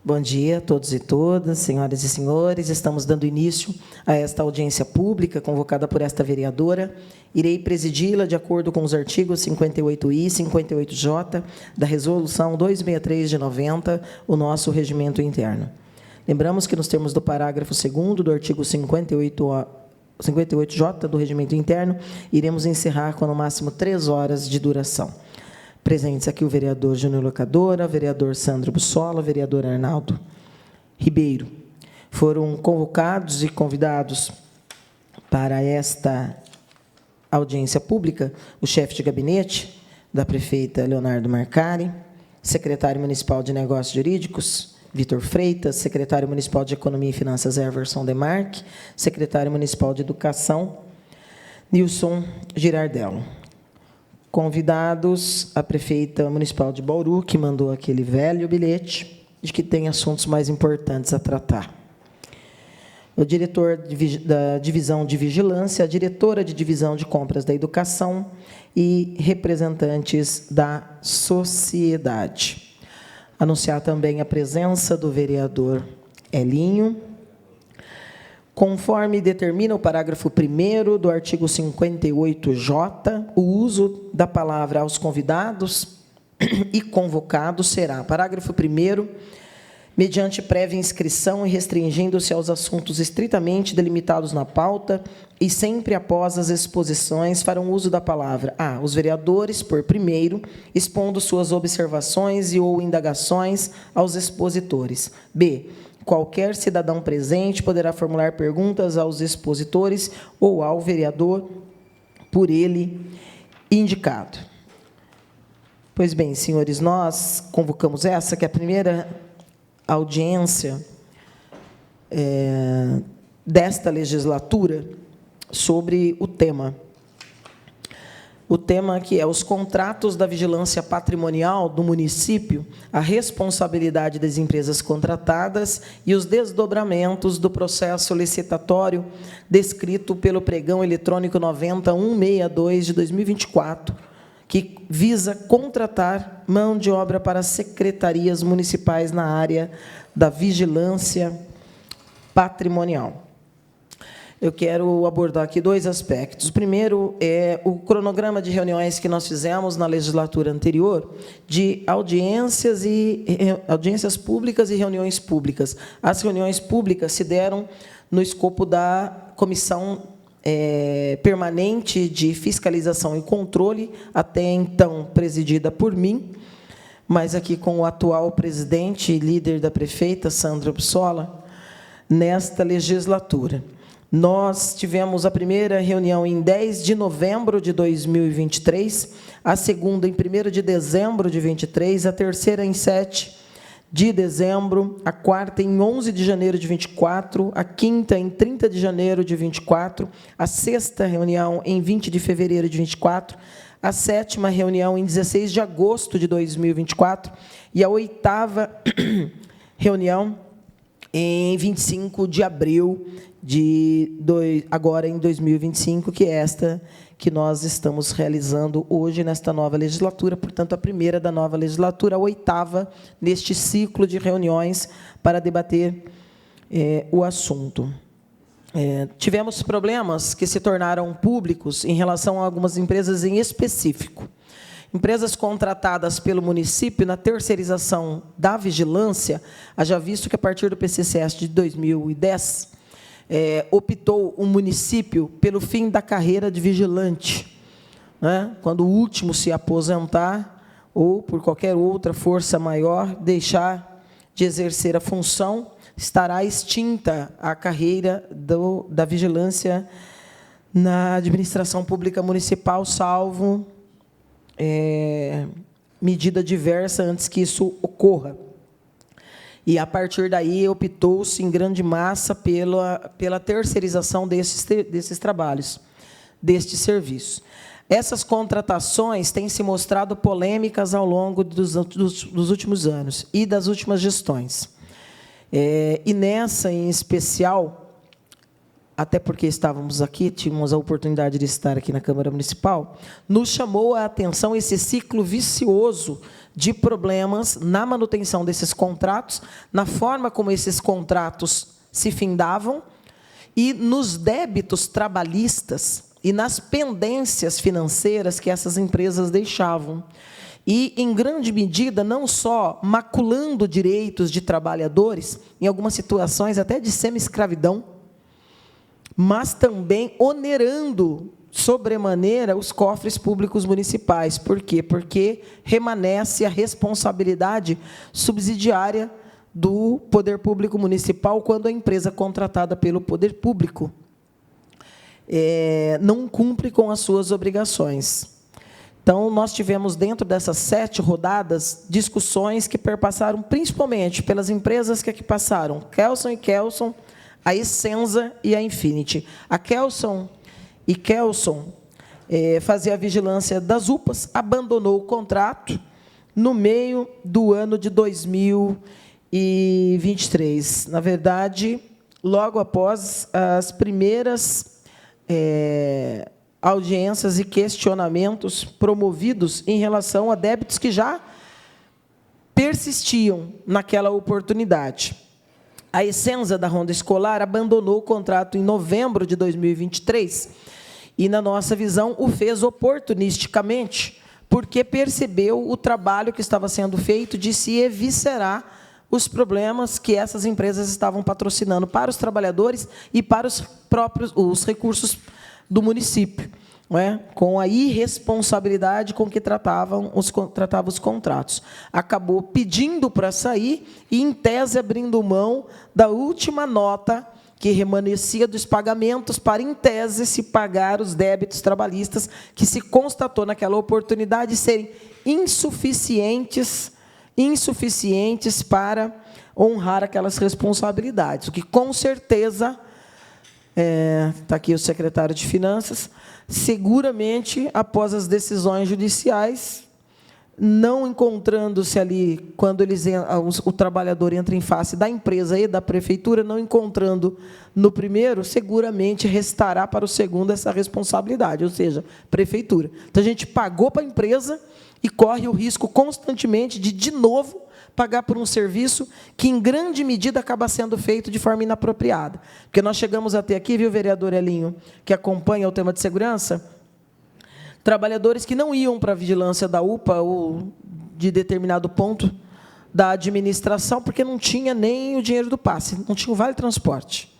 Bom dia a todos e todas, senhoras e senhores. Estamos dando início a esta audiência pública convocada por esta vereadora. Irei presidi-la de acordo com os artigos 58I e 58J da Resolução 263 de 90, o nosso regimento interno. Lembramos que, nos termos do parágrafo 2º do artigo 58J do regimento interno, iremos encerrar com, no máximo, 3 horas de duração. Presentes aqui o vereador Júnior Locadora, o vereador Sandro Bussola, o vereador Arnaldo Ribeiro. Foram convocados e convidados para esta audiência pública o chefe de gabinete da prefeita Leonardo Marcari, secretário municipal de Negócios Jurídicos, Vitor Freitas, secretário municipal de Economia e Finanças, Everson Demarque, secretário municipal de Educação, Nilson Girardello. Convidados a prefeita municipal de Bauru, que mandou aquele velho bilhete de que tem assuntos mais importantes a tratar. O diretor da divisão de vigilância, a diretora de divisão de compras da educação e representantes da sociedade. Anunciar também a presença do vereador Elinho. Conforme determina o parágrafo 1º do artigo 58J, o uso da palavra aos convidados e convocados será, parágrafo 1º, mediante prévia inscrição e restringindo-se aos assuntos estritamente delimitados na pauta e sempre após as exposições farão uso da palavra a. Os vereadores, por primeiro, expondo suas observações e ou indagações aos expositores. B. Qualquer cidadão presente poderá formular perguntas aos expositores ou ao vereador por ele indicado. Pois bem, senhores, nós convocamos essa, que é a primeira audiência desta legislatura sobre o tema. O tema que é os contratos da vigilância patrimonial do município, a responsabilidade das empresas contratadas e os desdobramentos do processo licitatório descrito pelo pregão eletrônico 90162 de 2024, que visa contratar mão de obra para secretarias municipais na área da vigilância patrimonial. Eu quero abordar aqui 2 aspectos. O primeiro é o cronograma de reuniões que nós fizemos na legislatura anterior, de audiências públicas e reuniões públicas. As reuniões públicas se deram no escopo da comissão permanente de fiscalização e controle, até então presidida por mim, mas aqui com o atual presidente e líder da prefeita, Sandra Bussola, nesta legislatura. Nós tivemos a primeira reunião em 10 de novembro de 2023, a segunda em 1º de dezembro de 23, a terceira em 7 de dezembro, a quarta em 11 de janeiro de 24, a quinta em 30 de janeiro de 24, a sexta reunião em 20 de fevereiro de 24, a sétima reunião em 16 de agosto de 2024 e a oitava reunião em 25 de abril agora em 2025, que é esta que nós estamos realizando hoje nesta nova legislatura, portanto, a primeira da nova legislatura, a oitava neste ciclo de reuniões para debater o assunto. Tivemos problemas que se tornaram públicos em relação a algumas empresas em específico. Empresas contratadas pelo município na terceirização da vigilância, haja visto que, a partir do PCCS de 2010, optou o município pelo fim da carreira de vigilante, né? Quando o último se aposentar, ou por qualquer outra força maior, deixar de exercer a função, estará extinta a carreira da vigilância na administração pública municipal, salvo medida diversa antes que isso ocorra. E, a partir daí, optou-se em grande massa pela terceirização desses trabalhos, destes serviços. Essas contratações têm se mostrado polêmicas ao longo dos últimos anos e das últimas gestões. E nessa, em especial, até porque estávamos aqui, tínhamos a oportunidade de estar aqui na Câmara Municipal, nos chamou a atenção esse ciclo vicioso de problemas na manutenção desses contratos, na forma como esses contratos se findavam e nos débitos trabalhistas e nas pendências financeiras que essas empresas deixavam. E, em grande medida, não só maculando direitos de trabalhadores, em algumas situações até de semi-escravidão, mas também onerando sobremaneira os cofres públicos municipais. Por quê? Porque remanesce a responsabilidade subsidiária do poder público municipal quando a empresa contratada pelo poder público não cumpre com as suas obrigações. Então, nós tivemos, dentro dessas 7 rodadas, discussões que perpassaram principalmente pelas empresas que aqui passaram, Kelson e Kelson, a Essenza e a Infinity. A Kelson e Kelson fazia a vigilância das UPAs, abandonou o contrato no meio do ano de 2023. Na verdade, logo após as primeiras audiências e questionamentos promovidos em relação a débitos que já persistiam naquela oportunidade. A Essenza da Ronda Escolar abandonou o contrato em novembro de 2023 e, na nossa visão, o fez oportunisticamente, porque percebeu o trabalho que estava sendo feito de se eviscerar os problemas que essas empresas estavam patrocinando para os trabalhadores e para os recursos do município, não é? Com a irresponsabilidade com que tratava os contratos. Acabou pedindo para sair e, em tese, abrindo mão da última nota que remanescia dos pagamentos para, em tese, se pagar os débitos trabalhistas que se constatou naquela oportunidade serem insuficientes para honrar aquelas responsabilidades, o que, com certeza, está aqui o secretário de Finanças, seguramente, após as decisões judiciais, não encontrando-se ali, quando o trabalhador entra em face da empresa e da prefeitura, não encontrando no primeiro, seguramente restará para o segundo essa responsabilidade, ou seja, prefeitura. Então, a gente pagou para a empresa e corre o risco constantemente de novo, pagar por um serviço que, em grande medida, acaba sendo feito de forma inapropriada. Porque nós chegamos até aqui, viu, vereador Elinho, que acompanha o tema de segurança, trabalhadores que não iam para a vigilância da UPA ou de determinado ponto da administração, porque não tinha nem o dinheiro do passe, não tinha o vale-transporte.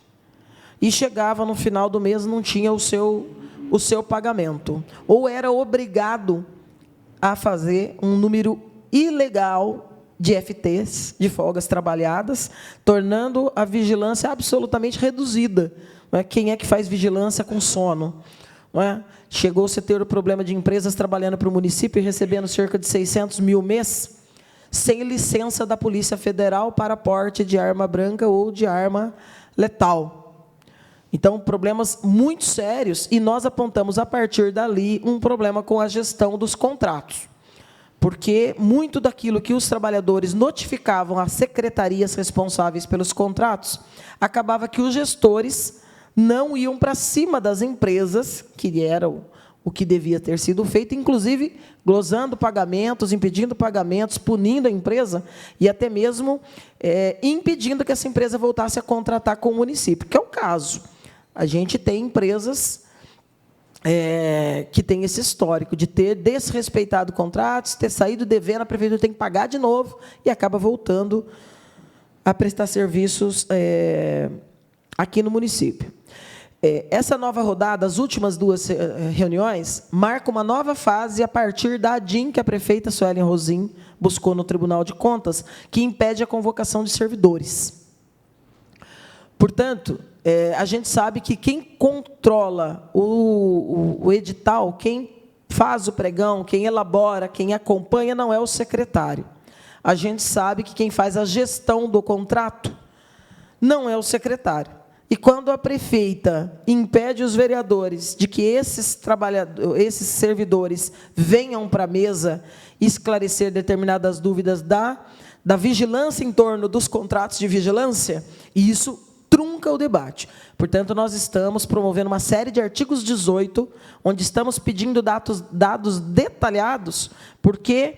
E chegava no final do mês, não tinha o seu pagamento. Ou era obrigado a fazer um número ilegal de FTs, de folgas trabalhadas, tornando a vigilância absolutamente reduzida. Não é? Quem é que faz vigilância com sono? Não é? Chegou-se a ter o problema de empresas trabalhando para o município e recebendo cerca de 600 mil mês, sem licença da Polícia Federal para porte de arma branca ou de arma letal. Então, problemas muito sérios, e nós apontamos, a partir dali, um problema com a gestão dos contratos. Porque muito daquilo que os trabalhadores notificavam às secretarias responsáveis pelos contratos, acabava que os gestores não iam para cima das empresas, que era o que devia ter sido feito, inclusive glosando pagamentos, impedindo pagamentos, punindo a empresa e até mesmo impedindo que essa empresa voltasse a contratar com o município, que é o caso. A gente tem empresas que tem esse histórico de ter desrespeitado contratos, ter saído devendo, a prefeitura tem que pagar de novo e acaba voltando a prestar serviços aqui no município. Essa nova rodada, as últimas 2 reuniões, marca uma nova fase a partir da ADIM que a prefeita Suelen Rosim buscou no Tribunal de Contas, que impede a convocação de servidores. Portanto, a gente sabe que quem controla o edital, quem faz o pregão, quem elabora, quem acompanha, não é o secretário. A gente sabe que quem faz a gestão do contrato não é o secretário. E quando a prefeita impede os vereadores de que esses servidores venham para a mesa esclarecer determinadas dúvidas da vigilância em torno dos contratos de vigilância, isso trunca o debate. Portanto, nós estamos promovendo uma série de artigos 18, onde estamos pedindo dados detalhados, porque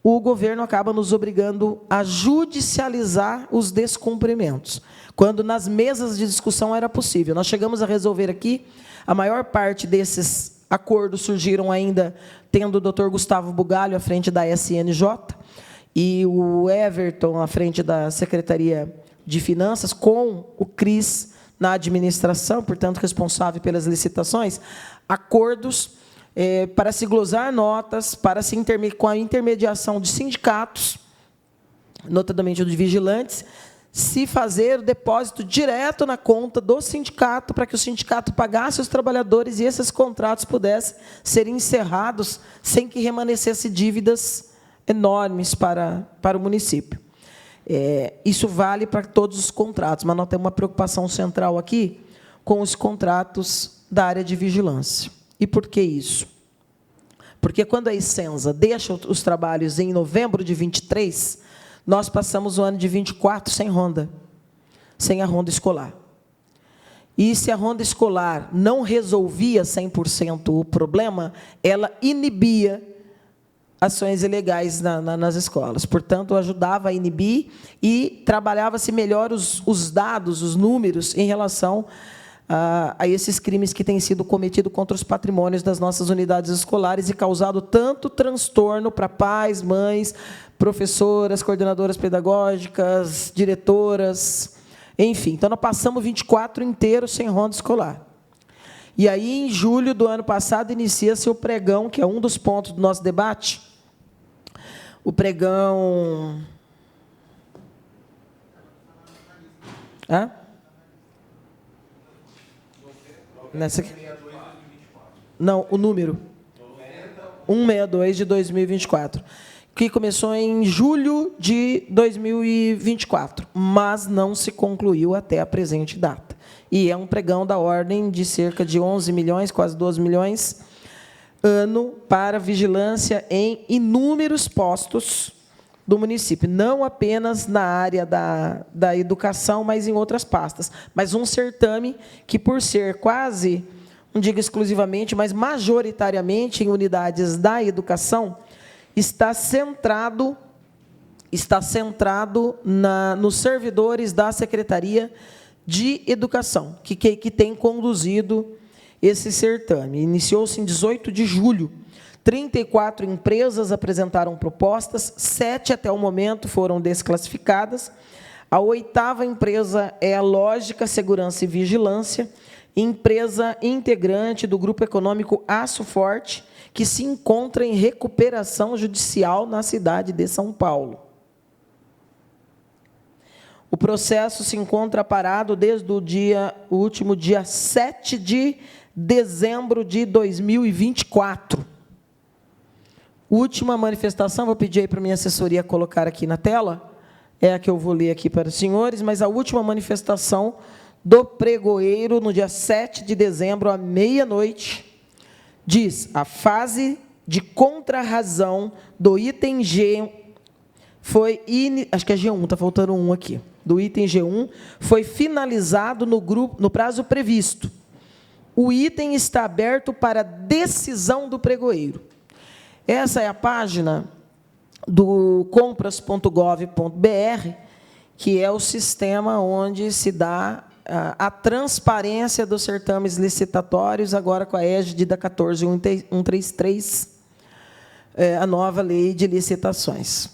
o governo acaba nos obrigando a judicializar os descumprimentos, quando nas mesas de discussão era possível. Nós chegamos a resolver aqui, a maior parte desses acordos surgiram ainda tendo o doutor Gustavo Bugalho à frente da SNJ e o Everton à frente da Secretaria de Finanças, com o Cris na administração, portanto, responsável pelas licitações, acordos para se glosar notas, para se com a intermediação de sindicatos, notadamente dos vigilantes, se fazer o depósito direto na conta do sindicato, para que o sindicato pagasse os trabalhadores e esses contratos pudessem ser encerrados sem que remanescesse dívidas enormes para o município. Isso vale para todos os contratos, mas nós temos uma preocupação central aqui com os contratos da área de vigilância. E por que isso? Porque quando a Icensa deixa os trabalhos em novembro de 23, nós passamos o ano de 24 sem ronda, sem a ronda escolar. E se a ronda escolar não resolvia 100% o problema, ela inibia ações ilegais nas escolas. Portanto, ajudava a inibir e trabalhava-se melhor os dados, os números, em relação a esses crimes que têm sido cometidos contra os patrimônios das nossas unidades escolares e causado tanto transtorno para pais, mães, professoras, coordenadoras pedagógicas, diretoras, enfim. Então, nós passamos 24 inteiros sem ronda escolar. E aí, em julho do ano passado, inicia-se o pregão, que é um dos pontos do nosso debate, o pregão... Nessa aqui. Não, o número. 162 de 2024. Que começou em julho de 2024, mas não se concluiu até a presente data. E é um pregão da ordem de cerca de 11 milhões, quase 12 milhões, ano para vigilância em inúmeros postos do município, não apenas na área da educação, mas em outras pastas. Mas um certame que, por ser quase, não digo exclusivamente, mas majoritariamente em unidades da educação, está centrado nos servidores da Secretaria de Educação, que tem conduzido esse certame. Iniciou-se em 18 de julho. 34 empresas apresentaram propostas, 7 até o momento foram desclassificadas. A 8ª empresa é a Lógica Segurança e Vigilância, empresa integrante do Grupo Econômico Aço Forte, que se encontra em recuperação judicial na cidade de São Paulo. O processo se encontra parado desde o último dia 7 de dezembro de 2024. Última manifestação, vou pedir aí para a minha assessoria colocar aqui na tela, é a que eu vou ler aqui para os senhores, mas a última manifestação do pregoeiro, no dia 7 de dezembro, à meia-noite, diz: a fase de contrarrazão do item G foi, acho que é G1, está faltando um aqui, do item G1, foi finalizado no prazo previsto. O item está aberto para decisão do pregoeiro. Essa é a página do compras.gov.br, que é o sistema onde se dá a transparência dos certames licitatórios, agora com a égide da 14133, a nova lei de licitações.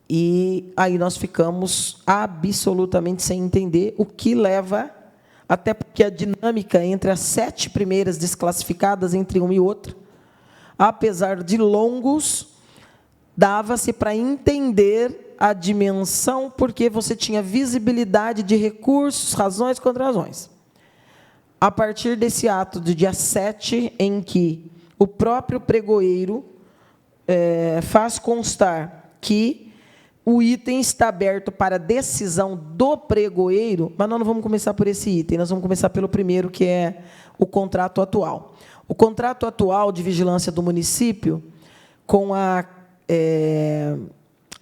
E aí nós ficamos absolutamente sem entender o que leva, até porque a dinâmica entre as 7 primeiras desclassificadas entre um e outro, apesar de longos, dava-se para entender a dimensão, porque você tinha visibilidade de recursos, razões contra razões. A partir desse ato do dia 7, em que o próprio pregoeiro faz constar que o item está aberto para decisão do pregoeiro, mas nós não vamos começar por esse item, nós vamos começar pelo primeiro, que é o contrato atual. O contrato atual de vigilância do município, com a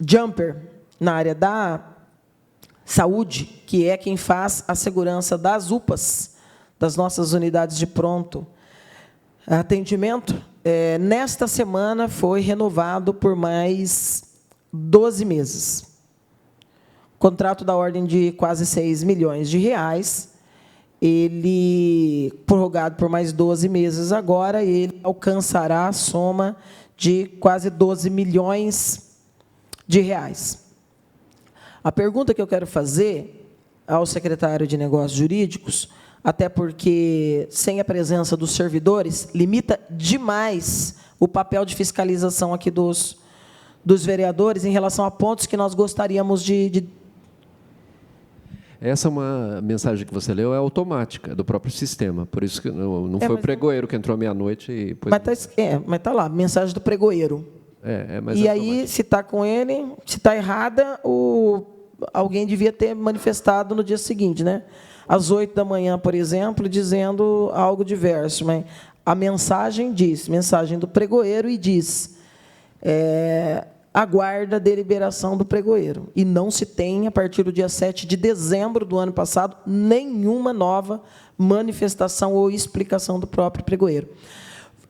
Jumper, na área da saúde, que é quem faz a segurança das UPAs, das nossas unidades de pronto atendimento, nesta semana foi renovado por mais 12 meses. Contrato da ordem de quase 6 milhões de reais, ele, prorrogado por mais 12 meses agora, ele alcançará a soma de quase 12 milhões de reais. A pergunta que eu quero fazer ao secretário de Negócios Jurídicos, até porque, sem a presença dos servidores, limita demais o papel de fiscalização aqui dos vereadores em relação a pontos que nós gostaríamos de... Essa é uma mensagem que você leu, é automática, do próprio sistema. Por isso que não foi o pregoeiro que entrou à meia-noite e... Mas está lá, mensagem do pregoeiro. Mas e aí, se está com ele, se está errada, alguém devia ter manifestado no dia seguinte, né? Às 8 da manhã, por exemplo, dizendo algo diverso. Mas a mensagem diz, mensagem do pregoeiro, e diz... aguarda a deliberação do pregoeiro. E não se tem, a partir do dia 7 de dezembro do ano passado, nenhuma nova manifestação ou explicação do próprio pregoeiro.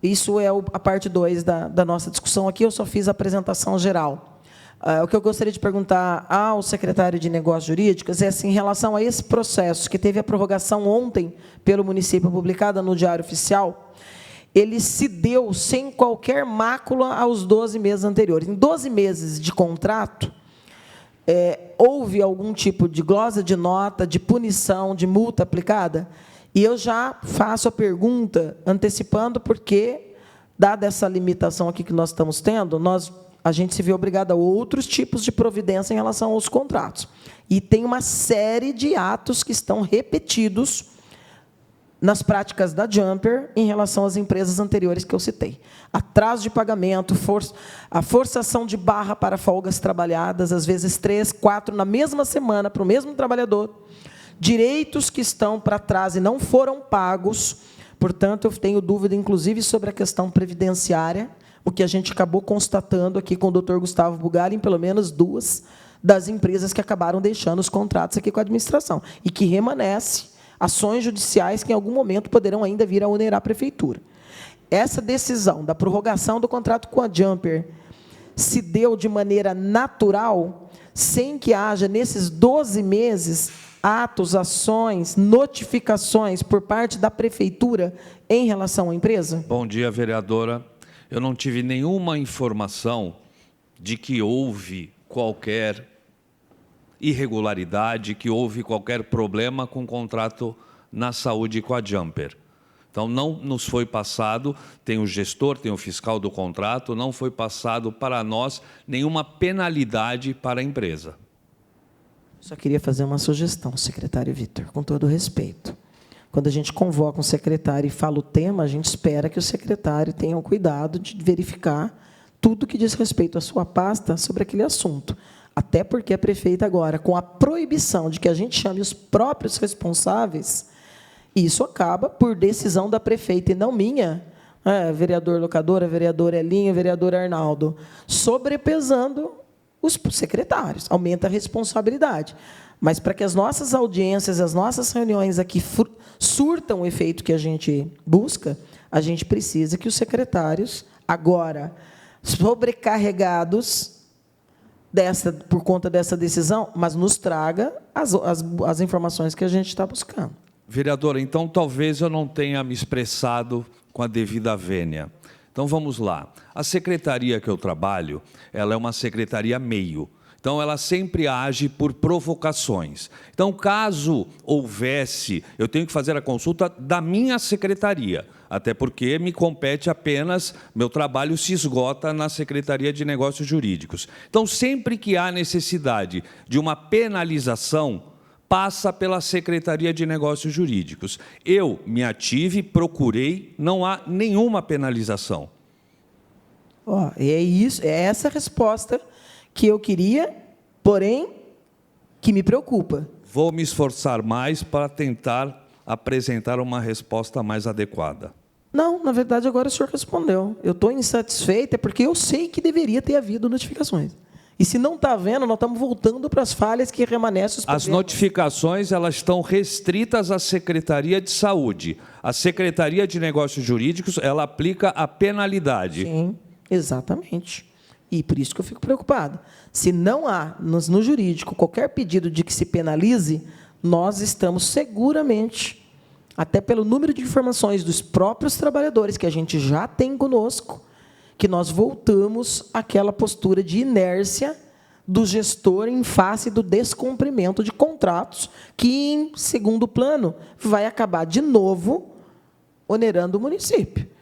Isso é a parte 2 da nossa discussão aqui, eu só fiz a apresentação geral. O que eu gostaria de perguntar ao secretário de Negócios Jurídicos é assim, em relação a esse processo, que teve a prorrogação ontem pelo município, publicada no Diário Oficial, ele se deu sem qualquer mácula aos 12 meses anteriores. Em 12 meses de contrato, houve algum tipo de glosa de nota, de punição, de multa aplicada? E eu já faço a pergunta, antecipando, porque, dada essa limitação aqui que nós estamos tendo, a gente se vê obrigado a outros tipos de providência em relação aos contratos. E tem uma série de atos que estão repetidos nas práticas da Jumper em relação às empresas anteriores que eu citei. Atraso de pagamento, a forçação de barra para folgas trabalhadas, às vezes 3, 4, na mesma semana, para o mesmo trabalhador, direitos que estão para trás e não foram pagos, portanto, eu tenho dúvida, inclusive, sobre a questão previdenciária, o que a gente acabou constatando aqui com o doutor Gustavo Bugalho, em pelo menos 2 das empresas que acabaram deixando os contratos aqui com a administração, e que remanesce ações judiciais que, em algum momento, poderão ainda vir a onerar a prefeitura. Essa decisão da prorrogação do contrato com a Jumper se deu de maneira natural, sem que haja, nesses 12 meses, atos, ações, notificações por parte da prefeitura em relação à empresa? Bom dia, vereadora. Eu não tive nenhuma informação de que houve qualquer irregularidade, que houve qualquer problema com o contrato na saúde com a Jumper. Então, não nos foi passado, tem o gestor, tem o fiscal do contrato, não foi passado para nós nenhuma penalidade para a empresa. Só queria fazer uma sugestão, secretário Vitor, com todo respeito. Quando a gente convoca um secretário e fala o tema, a gente espera que o secretário tenha o cuidado de verificar tudo que diz respeito à sua pasta sobre aquele assunto. Até porque a prefeita agora, com a proibição de que a gente chame os próprios responsáveis, isso acaba por decisão da prefeita e não minha, vereador Locadora, vereador Elinho, vereador Arnaldo, sobrepesando os secretários, aumenta a responsabilidade. Mas para que as nossas audiências, as nossas reuniões aqui surtam o efeito que a gente busca, a gente precisa que os secretários, agora sobrecarregados por conta dessa decisão, mas nos traga as informações que a gente está buscando. Vereadora, então talvez eu não tenha me expressado com a devida vênia. Então vamos lá. A secretaria que eu trabalho, ela é uma secretaria meio. Então, ela sempre age por provocações. Então, caso houvesse, eu tenho que fazer a consulta da minha secretaria, até porque me compete apenas, meu trabalho se esgota na Secretaria de Negócios Jurídicos. Então, sempre que há necessidade de uma penalização, passa pela Secretaria de Negócios Jurídicos. Eu me ative, procurei, não há nenhuma penalização. É essa a resposta que eu queria, porém, que me preocupa. Vou me esforçar mais para tentar apresentar uma resposta mais adequada. Não, na verdade, agora o senhor respondeu. Eu estou insatisfeita porque eu sei que deveria ter havido notificações. E se não está havendo, nós estamos voltando para as falhas que remanescem os problemas. As notificações, elas estão restritas à Secretaria de Saúde. A Secretaria de Negócios Jurídicos, ela aplica a penalidade. Sim, exatamente. E por isso que eu fico preocupado. Se não há, no jurídico, qualquer pedido de que se penalize, nós estamos seguramente, até pelo número de informações dos próprios trabalhadores que a gente já tem conosco, que nós voltamos àquela postura de inércia do gestor em face do descumprimento de contratos, que, em segundo plano, vai acabar de novo onerando o município.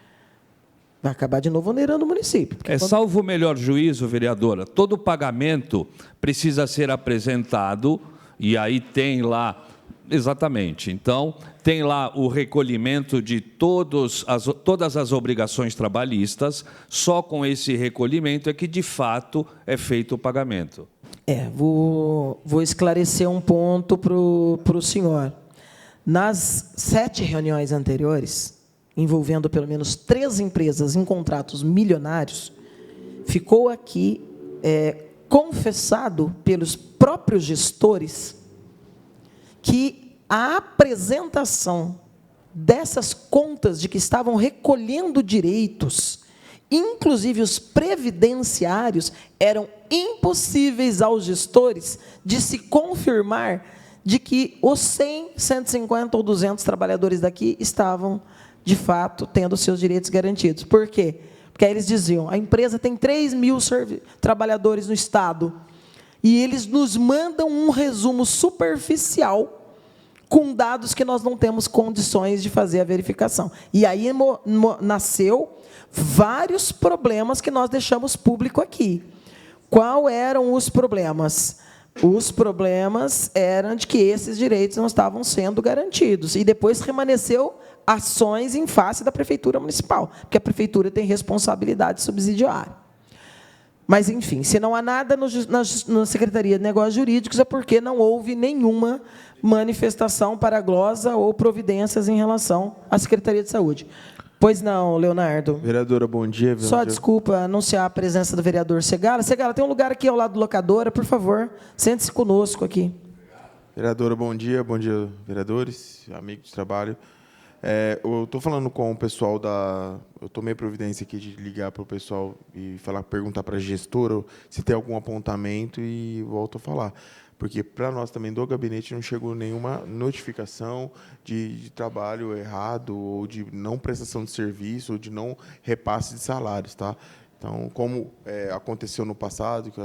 Vai acabar de novo onerando o município. Salvo o melhor juízo, vereadora, todo pagamento precisa ser apresentado, e aí tem lá, exatamente, então, tem lá o recolhimento de todas as obrigações trabalhistas, só com esse recolhimento é que, de fato, é feito o pagamento. Vou esclarecer um ponto para o senhor. Nas 7 reuniões anteriores, envolvendo pelo menos 3 empresas em contratos milionários, ficou aqui confessado pelos próprios gestores que a apresentação dessas contas de que estavam recolhendo direitos, inclusive os previdenciários, eram impossíveis aos gestores de se confirmar de que os 100, 150 ou 200 trabalhadores daqui estavam, de fato, tendo seus direitos garantidos. Por quê? Porque aí eles diziam, a empresa tem 3.000 trabalhadores no Estado, e eles nos mandam um resumo superficial com dados que nós não temos condições de fazer a verificação. E aí nasceu vários problemas que nós deixamos público aqui. Quais eram os problemas? Os problemas eram de que esses direitos não estavam sendo garantidos. E depois remanesceu ações em face da Prefeitura Municipal, porque a Prefeitura tem responsabilidade subsidiária. Mas, enfim, se não há nada na Secretaria de Negócios Jurídicos, é porque não houve nenhuma manifestação para glosa ou providências em relação à Secretaria de Saúde. Pois não, Leonardo. Vereadora, bom dia. Só, desculpa, anunciar a presença do vereador Segala. Segala, tem um lugar aqui ao lado da locadora, por favor, sente-se conosco aqui. Vereadora, bom dia, vereadores, amigos de trabalho. Eu estou falando com o pessoal eu tomei providência aqui de ligar para o pessoal e perguntar para a gestora se tem algum apontamento e volto a falar. Porque para nós também do gabinete não chegou nenhuma notificação de trabalho errado, ou de não prestação de serviço, ou de não repasse de salários. Tá? Então, como aconteceu no passado, que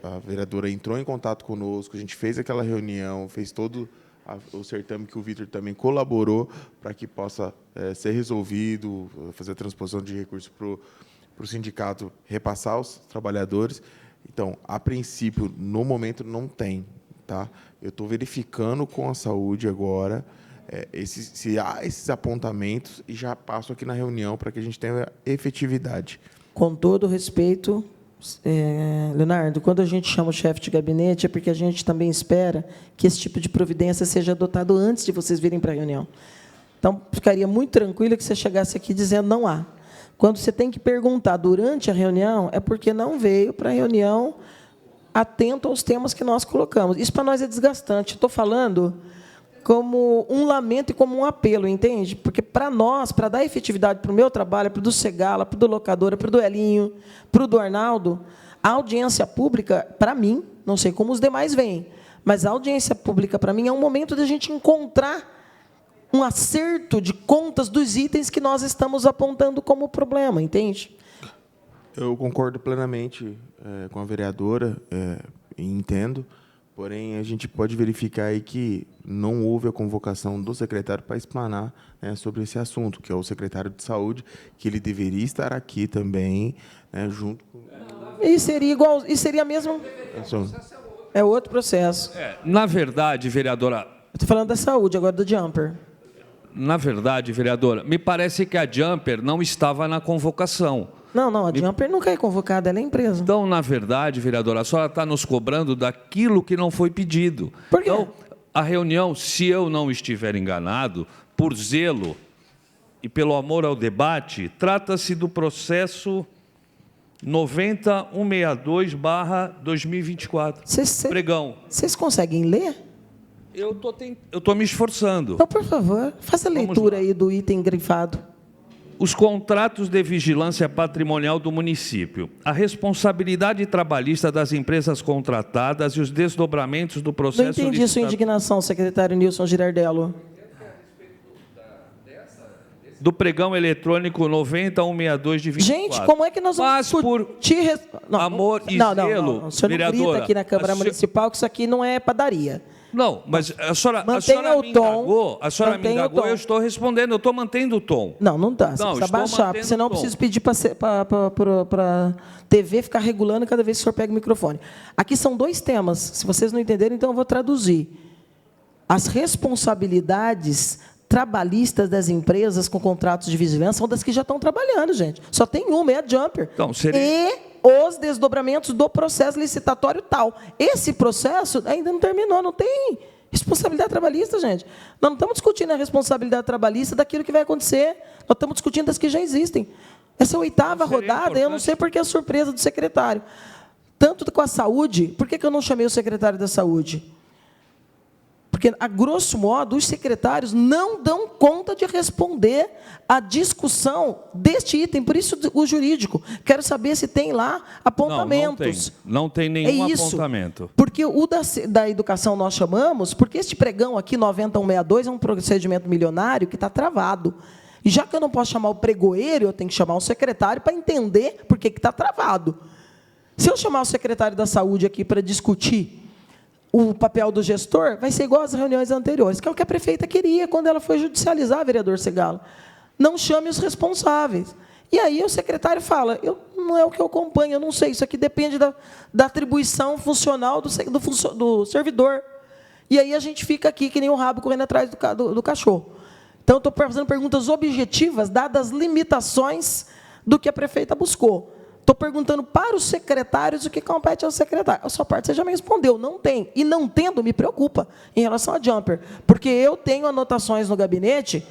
a vereadora entrou em contato conosco, a gente fez aquela reunião, fez todo o certame que o Vitor também colaborou para que possa ser resolvido, fazer a transposição de recurso para o sindicato repassar aos trabalhadores. Então, a princípio, no momento, não tem. Tá? Eu estou verificando com a saúde agora se há esses apontamentos e já passo aqui na reunião para que a gente tenha efetividade. Com todo respeito, Leonardo, quando a gente chama o chefe de gabinete, é porque a gente também espera que esse tipo de providência seja adotado antes de vocês virem para a reunião. Então, ficaria muito tranquilo que você chegasse aqui dizendo não há. Quando você tem que perguntar durante a reunião, é porque não veio para a reunião atento aos temas que nós colocamos. Isso para nós é desgastante. Estou falando como um lamento e como um apelo, entende? Porque para nós, para dar efetividade para o meu trabalho, para o do Segala, para o do Locadora, para o do Elinho, para o do Arnaldo, a audiência pública, para mim, não sei como os demais veem, mas a audiência pública, para mim, é um momento de a gente encontrar um acerto de contas dos itens que nós estamos apontando como problema, entende? Eu concordo plenamente com a vereadora, e entendo, porém, a gente pode verificar aí que não houve a convocação do secretário para explanar sobre esse assunto, que é o secretário de Saúde, que ele deveria estar aqui também, junto com... E seria mesmo... É outro processo. Na verdade, vereadora... Eu estou falando da saúde, agora do Jumper. Na verdade, vereadora, me parece que a Jumper não estava na convocação. Não, a Jumper nunca é convocada, ela é empresa. Então, na verdade, vereadora, a senhora está nos cobrando daquilo que não foi pedido. Por quê? Então, a reunião, se eu não estiver enganado, por zelo e pelo amor ao debate, trata-se do processo 90.162/2024. Pregão. Vocês conseguem ler? Eu estou me esforçando. Então, por favor, faça a leitura aí do item grifado. os contratos de vigilância patrimonial do município, a responsabilidade trabalhista das empresas contratadas e os desdobramentos do processo... Não entendi sua indignação, secretário Nilson Girardello. Do pregão eletrônico 90162 de 24. Gente, como é que nós vamos discutir... amor e zelo, não. O senhor não grita aqui na Câmara Municipal que isso aqui não é padaria. Não, mas a senhora me indagou, eu estou respondendo, eu estou mantendo o tom. Não dá, você precisa baixar, porque senão eu preciso pedir para a TV ficar regulando cada vez que o senhor pega o microfone. Aqui são 2 temas, se vocês não entenderem, então eu vou traduzir. As responsabilidades trabalhistas das empresas com contratos de vigilância são das que já estão trabalhando, gente. Só tem uma, é a Jumper. Então, E os desdobramentos do processo licitatório tal. Esse processo ainda não terminou, não tem responsabilidade trabalhista, gente. Nós não estamos discutindo a responsabilidade trabalhista daquilo que vai acontecer, nós estamos discutindo das que já existem. Essa é a 8ª rodada, eu não sei por que a surpresa do secretário. Tanto com a saúde, por que eu não chamei o secretário da saúde? Porque, a grosso modo, os secretários não dão conta de responder à discussão deste item, por isso o jurídico. Quero saber se tem lá apontamentos. Não tem nenhum apontamento. Porque o da educação nós chamamos, porque este pregão aqui, 90162, é um procedimento milionário que está travado. E já que eu não posso chamar o pregoeiro, eu tenho que chamar o secretário para entender por que está travado. Se eu chamar o secretário da saúde aqui para discutir o papel do gestor, vai ser igual às reuniões anteriores, que é o que a prefeita queria quando ela foi judicializar, vereador Segalo. Não chame os responsáveis. E aí o secretário fala, não é o que eu acompanho, eu não sei, isso aqui depende da atribuição funcional do servidor. E aí a gente fica aqui que nem um rabo correndo atrás do cachorro. Então, eu estou fazendo perguntas objetivas, dadas as limitações do que a prefeita buscou. Estou perguntando para os secretários o que compete ao secretário. A sua parte você já me respondeu, não tem. E não tendo, me preocupa em relação a Jumper. Porque eu tenho anotações no gabinete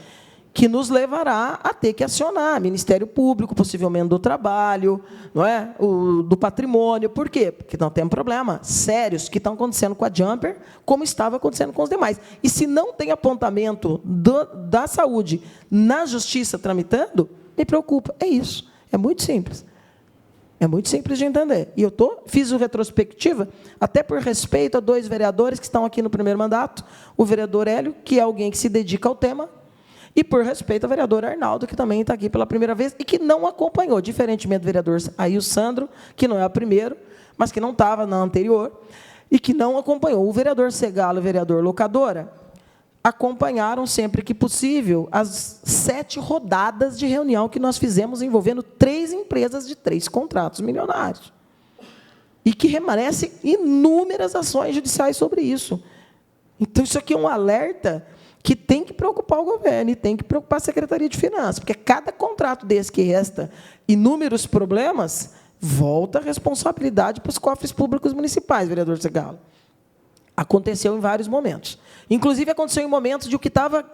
que nos levará a ter que acionar Ministério Público, possivelmente do Trabalho, não é? Do Patrimônio. Por quê? Porque não tem problemas sérios que estão acontecendo com a Jumper, como estava acontecendo com os demais. E se não tem apontamento da saúde na Justiça tramitando, me preocupa. É isso. É muito simples. É muito simples de entender. E eu fiz o retrospectiva, até por respeito a 2 vereadores que estão aqui no primeiro mandato, o vereador Hélio, que é alguém que se dedica ao tema, e por respeito ao vereador Arnaldo, que também está aqui pela primeira vez, e que não acompanhou, diferentemente do vereador Ail Sandro, que não é o primeiro, mas que não estava na anterior, e que não acompanhou. O vereador Segalo e o vereador Locadora acompanharam sempre que possível as 7 rodadas de reunião que nós fizemos envolvendo 3 empresas de 3 contratos milionários. E que remanescem inúmeras ações judiciais sobre isso. Então, isso aqui é um alerta que tem que preocupar o governo e tem que preocupar a Secretaria de Finanças, porque cada contrato desse que resta inúmeros problemas, volta a responsabilidade para os cofres públicos municipais, vereador Segalo. Aconteceu em vários momentos. Inclusive, aconteceu em momentos de o que estava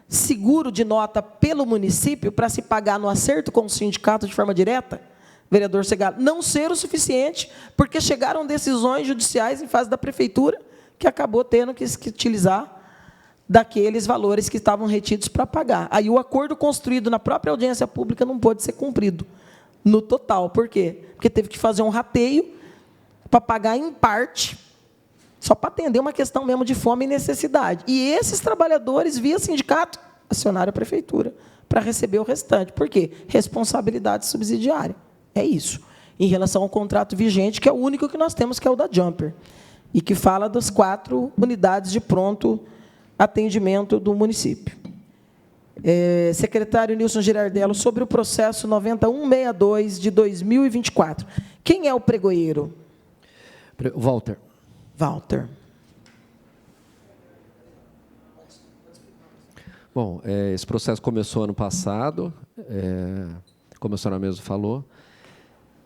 seguro de nota pelo município para se pagar no acerto com o sindicato de forma direta, vereador Segalo, não ser o suficiente, porque chegaram decisões judiciais em fase da prefeitura que acabou tendo que utilizar daqueles valores que estavam retidos para pagar. Aí o acordo construído na própria audiência pública não pôde ser cumprido no total. Por quê? Porque teve que fazer um rateio para pagar em parte, só para atender uma questão mesmo de fome e necessidade. E esses trabalhadores, via sindicato, acionaram a prefeitura para receber o restante. Por quê? Responsabilidade subsidiária. É isso. Em relação ao contrato vigente, que é o único que nós temos, que é o da Jumper, e que fala das 4 unidades de pronto atendimento do município. Secretário Nilson Girardello, sobre o processo 9162 de 2024. Quem é o pregoeiro? Walter. Walter. Bom, esse processo começou ano passado, como a senhora mesmo falou,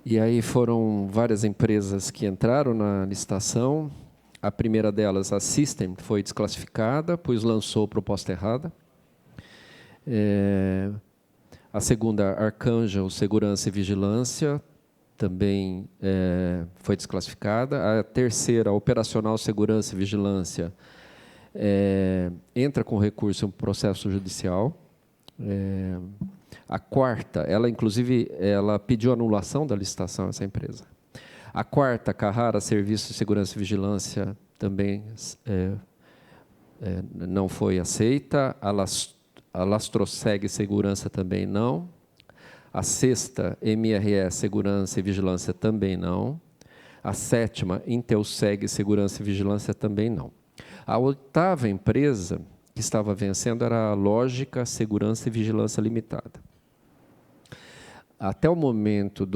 e aí foram várias empresas que entraram na licitação. A primeira delas, a System, foi desclassificada, pois lançou proposta errada. A segunda, Arcangel, Segurança e Vigilância, também foi desclassificada. A terceira, Operacional Segurança e Vigilância, entra com recurso em um processo judicial. A quarta, ela inclusive ela pediu anulação da licitação, essa empresa. A quarta, Carrara Serviços de Segurança e Vigilância, também não foi aceita. A Lastroseg Segurança também não. A sexta, MRE Segurança e Vigilância também não. A sétima, Intelseg Segurança e Vigilância também não. A oitava empresa que estava vencendo era a Lógica Segurança e Vigilância Limitada. Até o momento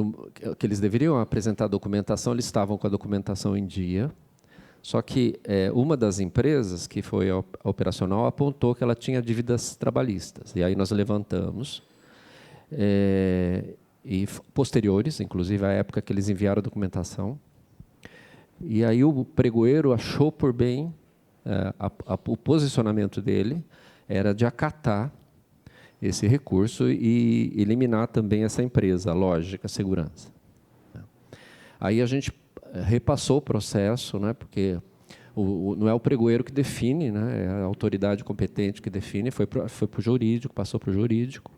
que eles deveriam apresentar a documentação, eles estavam com a documentação em dia, só que uma das empresas, que foi a operacional, apontou que ela tinha dívidas trabalhistas. E aí nós levantamos, e posteriores, inclusive à época que eles enviaram a documentação. E aí o pregoeiro achou por bem, o posicionamento dele era de acatar esse recurso e eliminar também essa empresa, a Lógica Segurança. Aí a gente repassou o processo, né, porque não é o pregoeiro que define, né, é a autoridade competente que define, foi para o jurídico, passou para o jurídico,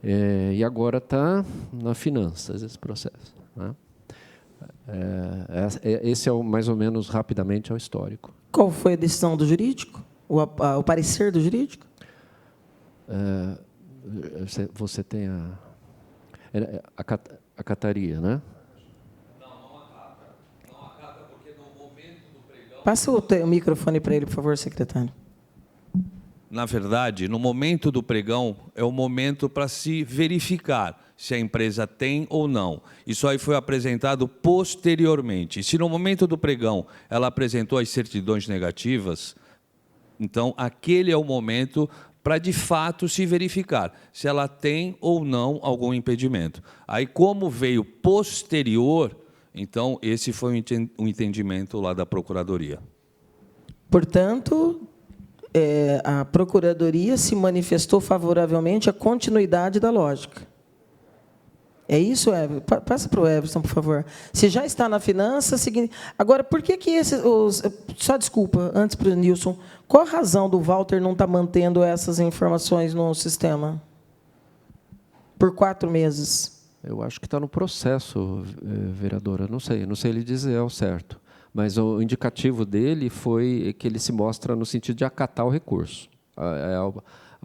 e agora está na finanças esse processo, né. Esse é mais ou menos, rapidamente, é o histórico. Qual foi a decisão do jurídico? O parecer do jurídico? Você tem acataria, né? Não acata. Não acata porque no momento do pregão... Passa o microfone para ele, por favor, secretário. Na verdade, no momento do pregão, é o momento para se verificar se a empresa tem ou não. Isso aí foi apresentado posteriormente. Se no momento do pregão ela apresentou as certidões negativas, então aquele é o momento para, de fato, se verificar se ela tem ou não algum impedimento. Aí, como veio posterior, então esse foi um entendimento lá da Procuradoria. Portanto, a Procuradoria se manifestou favoravelmente à continuidade da Lógica. É isso, Everton? Passa para o Everton, por favor. Se já está na finança, agora, por que só desculpa, antes para o Nilson, qual a razão do Walter não estar mantendo essas informações no sistema? Por 4 meses. Eu acho que está no processo, vereadora, não sei lhe dizer ao certo. Mas o indicativo dele foi que ele se mostra no sentido de acatar o recurso.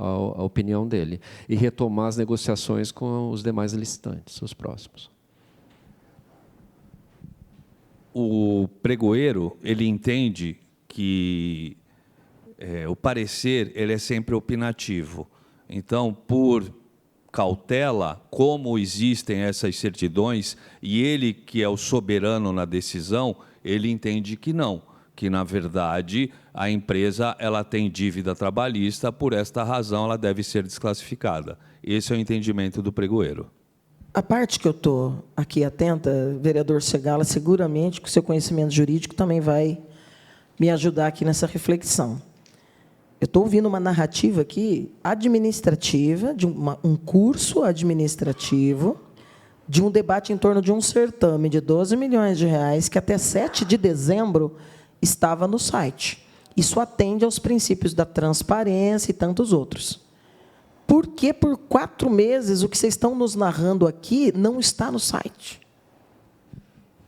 A opinião dele, e retomar as negociações com os demais licitantes, os próximos. O pregoeiro, ele entende que o parecer ele é sempre opinativo. Então, por cautela, como existem essas certidões, e ele, que é o soberano na decisão, ele entende que não, que, na verdade, a empresa ela tem dívida trabalhista, por esta razão ela deve ser desclassificada. Esse é o entendimento do pregoeiro. A parte que eu estou aqui atenta, vereador Segala, seguramente que o seu conhecimento jurídico também vai me ajudar aqui nessa reflexão. Eu estou ouvindo uma narrativa aqui administrativa, de um curso administrativo, de um debate em torno de um certame de 12 milhões de reais, que até 7 de dezembro estava no site. Isso atende aos princípios da transparência e tantos outros. Por que, por 4 meses, o que vocês estão nos narrando aqui não está no site?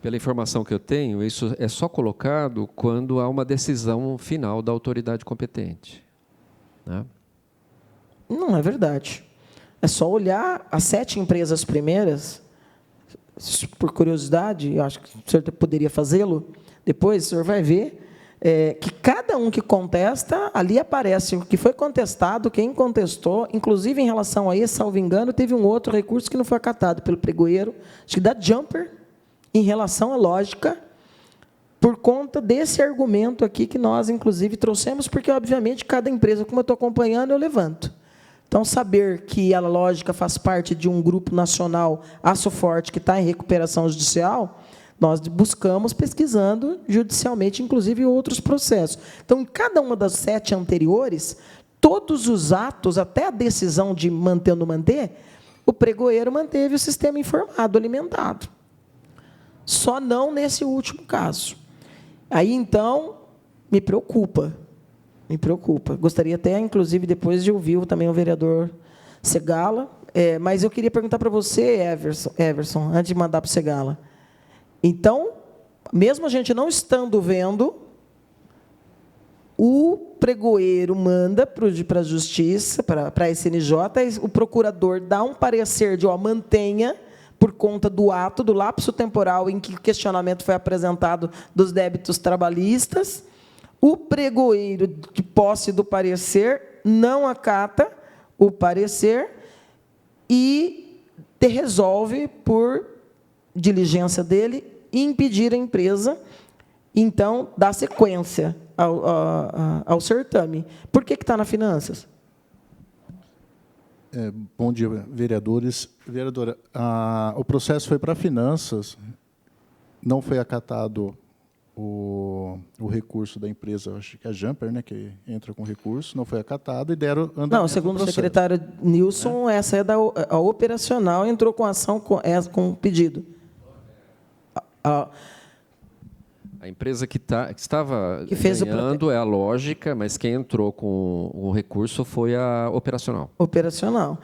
Pela informação que eu tenho, isso é só colocado quando há uma decisão final da autoridade competente, né? Não é verdade. É só olhar as 7 empresas primeiras, por curiosidade, eu acho que o senhor poderia fazê-lo, depois o senhor vai ver que cada um que contesta, ali aparece o que foi contestado, quem contestou, inclusive em relação a esse, salvo engano, teve um outro recurso que não foi acatado pelo pregoeiro, acho que da Jumper, em relação à Lógica, por conta desse argumento aqui que nós, inclusive, trouxemos, porque, obviamente, cada empresa, como eu estou acompanhando, eu levanto. Então, saber que a Lógica faz parte de um grupo nacional, Aço Forte, que está em recuperação judicial, nós buscamos pesquisando judicialmente, inclusive, outros processos. Então, em cada uma das 7 anteriores, todos os atos, até a decisão de manter ou não manter, o pregoeiro manteve o sistema informado, alimentado. Só não nesse último caso. Aí, então, me preocupa. Me preocupa. Gostaria até, inclusive, depois de ouvir também o vereador Segala, Mas eu queria perguntar para você, Everson, antes de mandar para o Segala. Então, mesmo a gente não estando vendo, o pregoeiro manda para a Justiça, para a SNJ, o procurador dá um parecer de mantenha, por conta do ato, do lapso temporal em que o questionamento foi apresentado dos débitos trabalhistas. O pregoeiro, de posse do parecer, não acata o parecer e resolve, por diligência dele, impedir a empresa, então, dar sequência ao certame. Por que está na Finanças? Bom dia, vereadores. Vereadora, o processo foi para Finanças, não foi acatado o recurso da empresa, acho que é a Jumper, né, que entra com recurso, não foi acatado e deram andamento. Não, segundo o secretário Nilson, essa é a operacional, entrou com ação com pedido. A empresa que estava ganhando é a Lógica, mas quem entrou com o recurso foi a Operacional. Operacional.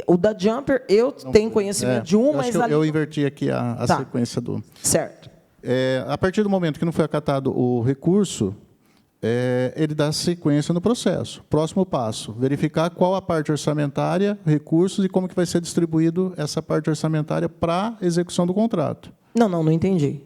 O da Jumper, eu tenho conhecimento de um, mas... Eu inverti aqui a sequência do... Certo. A partir do momento que não foi acatado o recurso, ele dá sequência no processo. Próximo passo, verificar qual a parte orçamentária, recursos e como que vai ser distribuído essa parte orçamentária para a execução do contrato. Não entendi.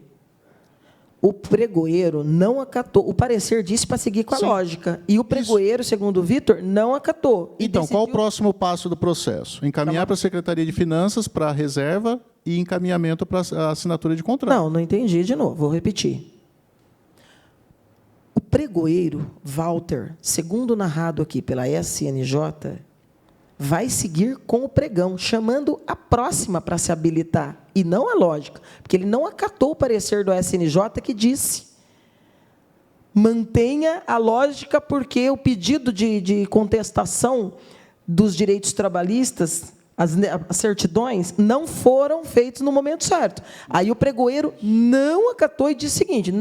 O pregoeiro não acatou. O parecer disse para seguir com a lógica. E o pregoeiro, segundo o Vitor, não acatou. Então, qual o próximo passo do processo? Encaminhar para a Secretaria de Finanças, para a reserva e encaminhamento para a assinatura de contrato. Não entendi de novo. Vou repetir. O pregoeiro, Walter, segundo narrado aqui pela SNJ, vai seguir com o pregão, chamando a próxima para se habilitar, e não a lógica, porque ele não acatou o parecer do SNJ que disse: mantenha a lógica, porque o pedido de contestação dos direitos trabalhistas, as certidões, não foram feitos no momento certo. Aí o pregoeiro não acatou e disse o seguinte: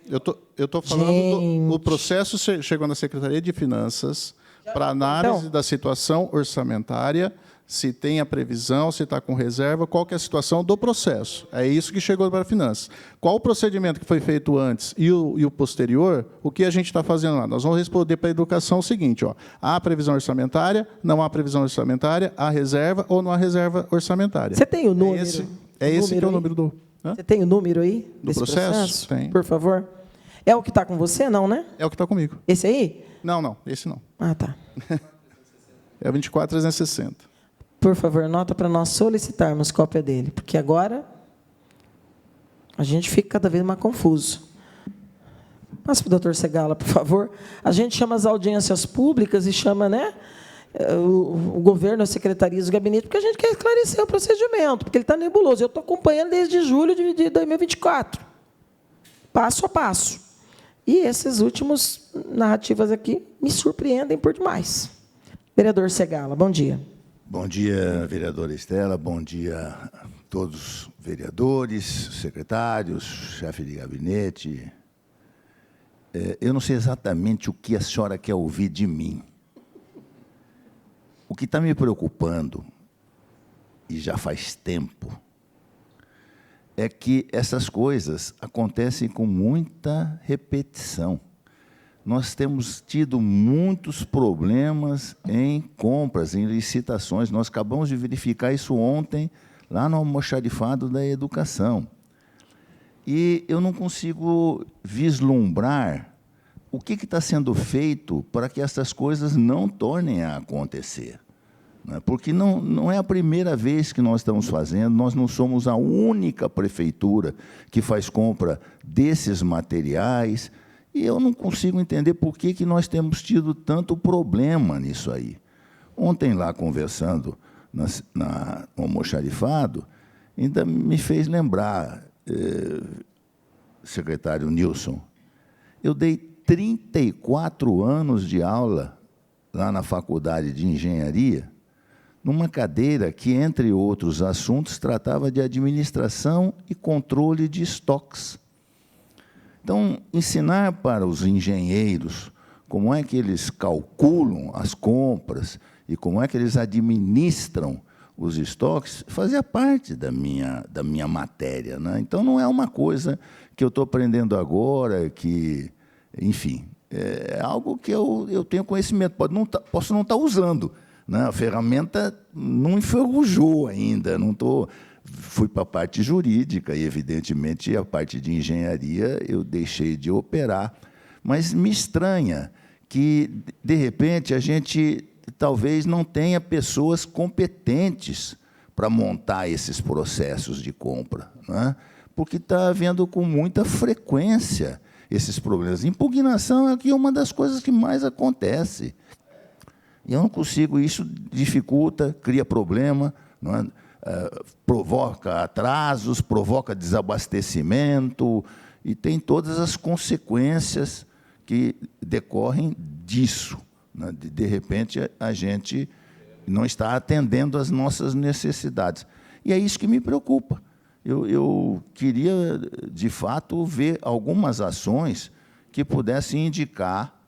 eu estou falando o processo chegou na Secretaria de Finanças para análise da situação orçamentária, se tem a previsão, se está com reserva, qual que é a situação do processo. É isso que chegou para a Finanças. Qual o procedimento que foi feito antes e o posterior, o que a gente está fazendo lá? Nós vamos responder para a educação o seguinte: há previsão orçamentária, não há previsão orçamentária, há reserva ou não há reserva orçamentária. Você tem o número? Esse que é o número do... Você tem o número aí? Do processo? Tem. Por favor. É o que está com você, não, né? É o que está comigo. Esse aí? Não, esse não. Ah, tá. É o 24.360. Por favor, nota para nós solicitarmos cópia dele, porque agora a gente fica cada vez mais confuso. Passa para o doutor Segala, por favor. A gente chama as audiências públicas e chama, né, o governo, as secretarias, o gabinete, porque a gente quer esclarecer o procedimento, porque ele está nebuloso. Eu estou acompanhando desde julho de 2024, passo a passo. E esses últimos narrativas aqui me surpreendem por demais. Vereador Segala, bom dia. Bom dia, vereadora Estela. Bom dia a todos os vereadores, secretários, chefe de gabinete. Eu não sei exatamente o que a senhora quer ouvir de mim. O que está me preocupando, e já faz tempo, é que essas coisas acontecem com muita repetição. Nós temos tido muitos problemas em compras, em licitações. Nós acabamos de verificar isso ontem, lá no almoxarifado da educação. E eu não consigo vislumbrar o que está sendo feito para que essas coisas não tornem a acontecer. Porque não é a primeira vez que nós estamos fazendo, nós não somos a única prefeitura que faz compra desses materiais, e eu não consigo entender por que nós temos tido tanto problema nisso aí. Ontem, lá, conversando no almoxarifado, ainda me fez lembrar, secretário Nilson, eu dei 34 anos de aula lá na Faculdade de Engenharia, numa cadeira que, entre outros assuntos, tratava de administração e controle de estoques. Então, ensinar para os engenheiros como é que eles calculam as compras e como é que eles administram os estoques, fazia parte da minha matéria, né? Então, não é uma coisa que eu estou aprendendo agora, que, enfim, é algo que eu tenho conhecimento. Posso não estar usando, né? A ferramenta não enferrujou ainda, fui para a parte jurídica e, evidentemente, a parte de engenharia eu deixei de operar. Mas me estranha que, de repente, a gente talvez não tenha pessoas competentes para montar esses processos de compra, né? Porque está havendo com muita frequência esses problemas. Impugnação é aqui uma das coisas que mais acontece. E eu não consigo, isso dificulta, cria problema, não é? Provoca atrasos, provoca desabastecimento, e tem todas as consequências que decorrem disso. De repente, a gente não está atendendo às nossas necessidades. E é isso que me preocupa. Eu queria, de fato, ver algumas ações que pudessem indicar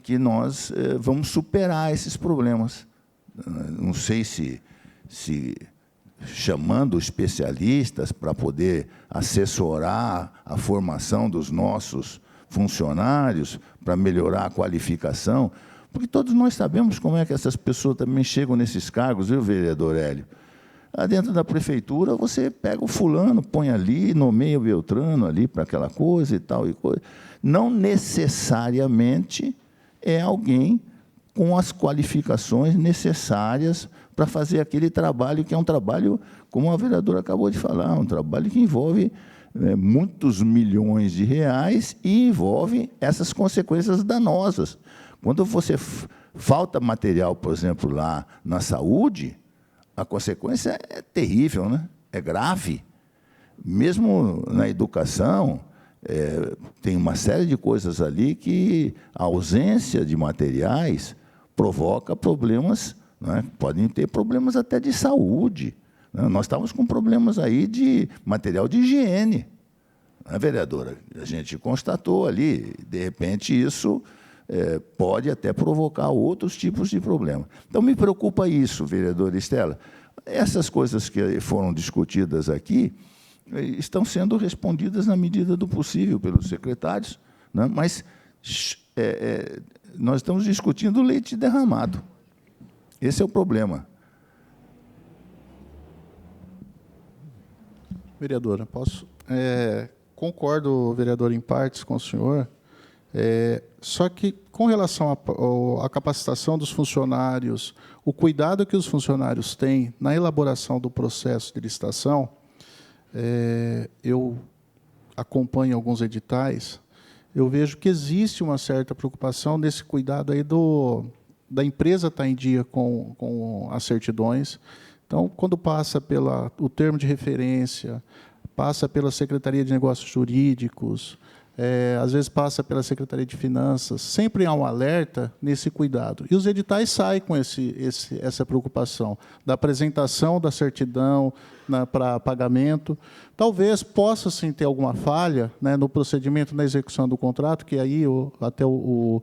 que nós vamos superar esses problemas. Não sei se chamando especialistas para poder assessorar a formação dos nossos funcionários, para melhorar a qualificação, porque todos nós sabemos como é que essas pessoas também chegam nesses cargos, viu, vereador Hélio? Lá dentro da prefeitura, você pega o fulano, põe ali, nomeia o Beltrano ali para aquela coisa e tal. Não necessariamente é alguém com as qualificações necessárias para fazer aquele trabalho, que é um trabalho, como a vereadora acabou de falar, um trabalho que envolve muitos milhões de reais e envolve essas consequências danosas. Quando você falta material, por exemplo, lá na saúde, a consequência é terrível, né? É grave. Mesmo na educação, tem uma série de coisas ali que a ausência de materiais provoca problemas, né? Podem ter problemas até de saúde, né? Nós estávamos com problemas aí de material de higiene, né, vereadora? A gente constatou ali, de repente, isso pode até provocar outros tipos de problemas. Então, me preocupa isso, vereadora Estela. Essas coisas que foram discutidas aqui estão sendo respondidas na medida do possível pelos secretários, né? Mas nós estamos discutindo leite derramado. Esse é o problema. Vereadora, posso? Concordo, vereador, em partes com o senhor. Só que, com relação à capacitação dos funcionários, o cuidado que os funcionários têm na elaboração do processo de licitação, eu acompanho alguns editais, eu vejo que existe uma certa preocupação nesse cuidado aí da empresa estar em dia com as certidões. Então, quando passa o termo de referência, passa pela Secretaria de Negócios Jurídicos, às vezes passa pela Secretaria de Finanças, sempre há um alerta nesse cuidado. E os editais saem com essa preocupação da apresentação da certidão para pagamento. Talvez possa, sim, ter alguma falha, né, no procedimento na execução do contrato, que aí até o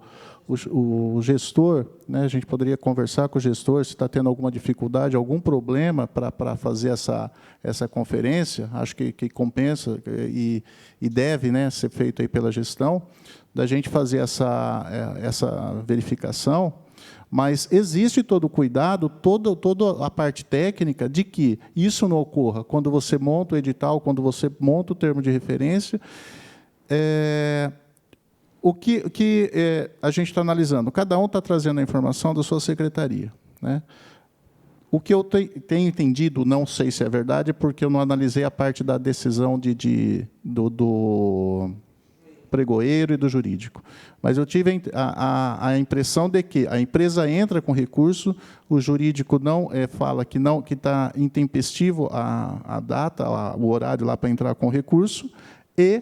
gestor, né, a gente poderia conversar com o gestor se está tendo alguma dificuldade, algum problema para fazer essa conferência. Acho que compensa e deve, né, ser feito aí pela gestão, da gente fazer essa verificação, mas existe todo o cuidado, toda a parte técnica de que isso não ocorra quando você monta o edital, quando você monta o termo de referência. O que a gente está analisando? Cada um está trazendo a informação da sua secretaria, né? O que eu tenho entendido, não sei se é verdade, porque eu não analisei a parte da decisão do pregoeiro e do jurídico. Mas eu tive a impressão de que a empresa entra com recurso, o jurídico não fala que está intempestivo a data, o horário lá para entrar com recurso, e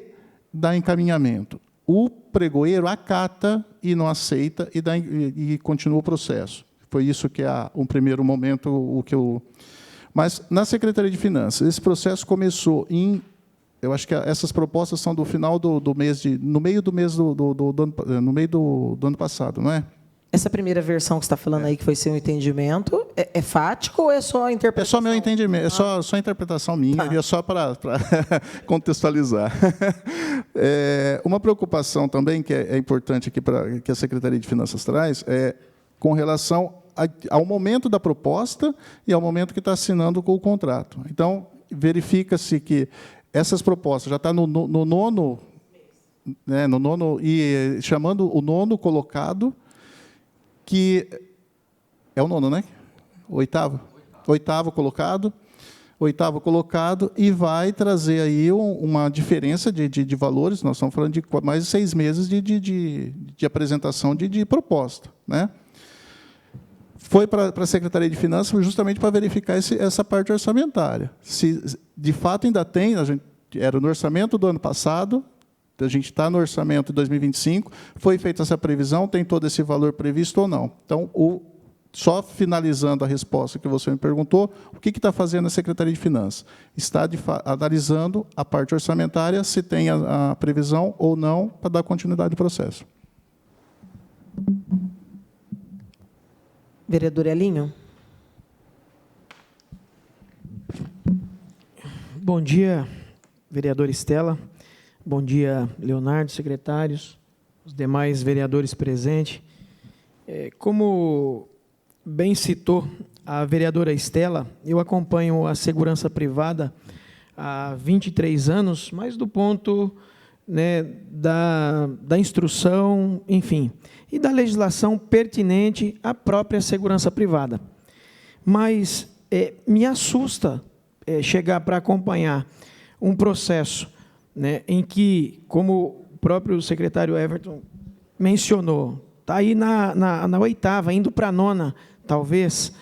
dá encaminhamento. O pregoeiro acata e não aceita e continua o processo. Foi isso que um primeiro momento Mas na Secretaria de Finanças, esse processo começou eu acho que essas propostas são do final do mês no meio do mês no meio do ano passado, não é? Essa primeira versão que você está falando aí, que foi seu entendimento, é fático ou é só a interpretação? É só meu entendimento, é só a interpretação minha, e é só para contextualizar. Uma preocupação também que é importante aqui que a Secretaria de Finanças traz é com relação ao momento da proposta e ao momento que está assinando com o contrato. Então, verifica-se que essas propostas já estão no nono, né, no nono, e chamando o nono colocado, que é o nono, né? Oitavo colocado, e vai trazer aí uma diferença de valores. Nós estamos falando de mais de 6 meses de apresentação de proposta, né? Foi para a Secretaria de Finanças justamente para verificar essa parte orçamentária. Se de fato ainda tem, era no orçamento do ano passado, a gente está no orçamento de 2025, foi feita essa previsão, tem todo esse valor previsto ou não. Então, só finalizando a resposta que você me perguntou, o que está fazendo a Secretaria de Finanças? Está analisando a parte orçamentária, se tem a previsão ou não, para dar continuidade ao processo. Vereador Elinho. Bom dia, vereadora Estela. Bom dia, Leonardo, secretários, os demais vereadores presentes. Como bem citou a vereadora Estela, eu acompanho a segurança privada há 23 anos, mas do ponto, né, da instrução, enfim, e da legislação pertinente à própria segurança privada. Mas me assusta chegar para acompanhar um processo, né, em que, como o próprio secretário Everton mencionou, está aí na 8ª, indo para a 9ª, talvez,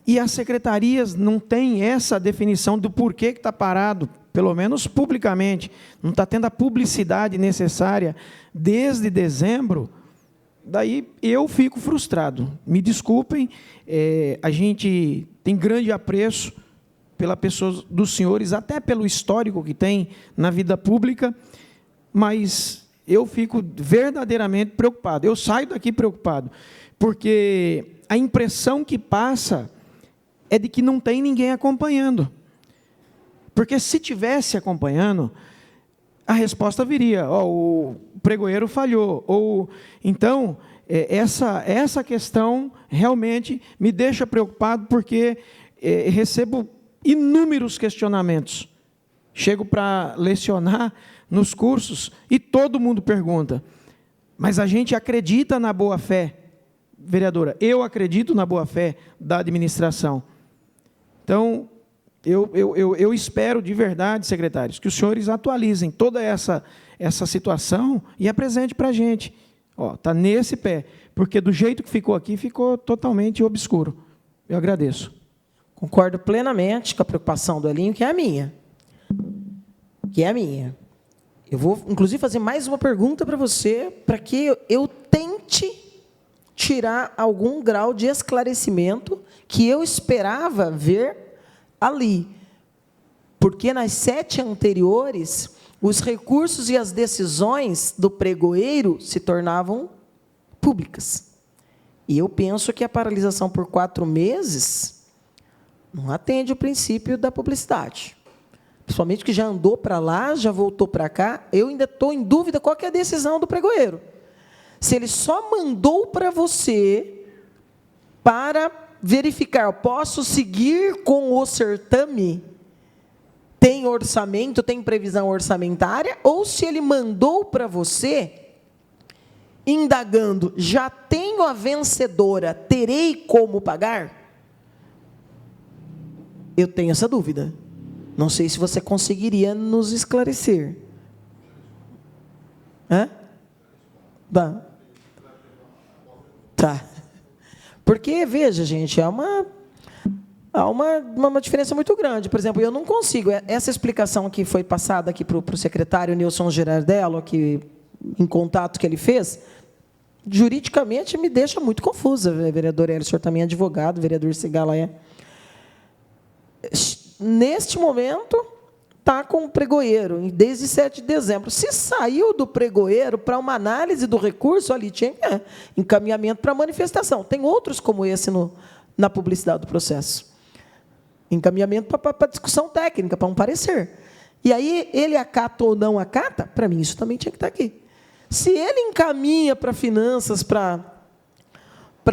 e as secretarias não têm essa definição do porquê que está parado, pelo menos publicamente, não está tendo a publicidade necessária desde dezembro. Daí eu fico frustrado. Me desculpem, a gente tem grande apreço pela pessoa dos senhores, até pelo histórico que tem na vida pública, mas eu fico verdadeiramente preocupado. Eu saio daqui preocupado, porque a impressão que passa é de que não tem ninguém acompanhando. Porque se tivesse acompanhando, a resposta viria: o pregoeiro falhou. Ou então, essa questão realmente me deixa preocupado, porque recebo inúmeros questionamentos. Chego para lecionar nos cursos e todo mundo pergunta: mas a gente acredita na boa-fé, vereadora? Eu acredito na boa-fé da administração. Então, eu espero de verdade, secretários, que os senhores atualizem toda essa situação e apresente para a gente. Está nesse pé, porque do jeito que ficou aqui, ficou totalmente obscuro. Eu agradeço. Concordo plenamente com a preocupação do Elinho, que é a minha. Eu vou, inclusive, fazer mais uma pergunta para você, para que eu tente tirar algum grau de esclarecimento que eu esperava ver ali. Porque nas 7 anteriores, os recursos e as decisões do pregoeiro se tornavam públicas. E eu penso que a paralisação por 4 meses não atende o princípio da publicidade. Principalmente que já andou para lá, já voltou para cá. Eu ainda estou em dúvida qual que é a decisão do pregoeiro. Se ele só mandou para você para verificar, posso seguir com o certame, tem orçamento, tem previsão orçamentária, ou se ele mandou para você, indagando, já tenho a vencedora, terei como pagar? Eu tenho essa dúvida. Não sei se você conseguiria nos esclarecer. Tá. Porque, veja, gente, há uma diferença muito grande. Por exemplo, eu não consigo, essa explicação que foi passada aqui para o secretário Nilson Girardello, aqui, em contato que ele fez, juridicamente me deixa muito confusa, vereador Hélio. O senhor também é advogado, vereador Cigala é. Neste momento, está com o pregoeiro desde 7 de dezembro. Se saiu do pregoeiro para uma análise do recurso, ali tinha encaminhamento para manifestação. Tem outros como esse na publicidade do processo. Encaminhamento para discussão técnica, para um parecer. E aí, ele acata ou não acata, para mim, isso também tinha que estar aqui. Se ele encaminha para finanças, para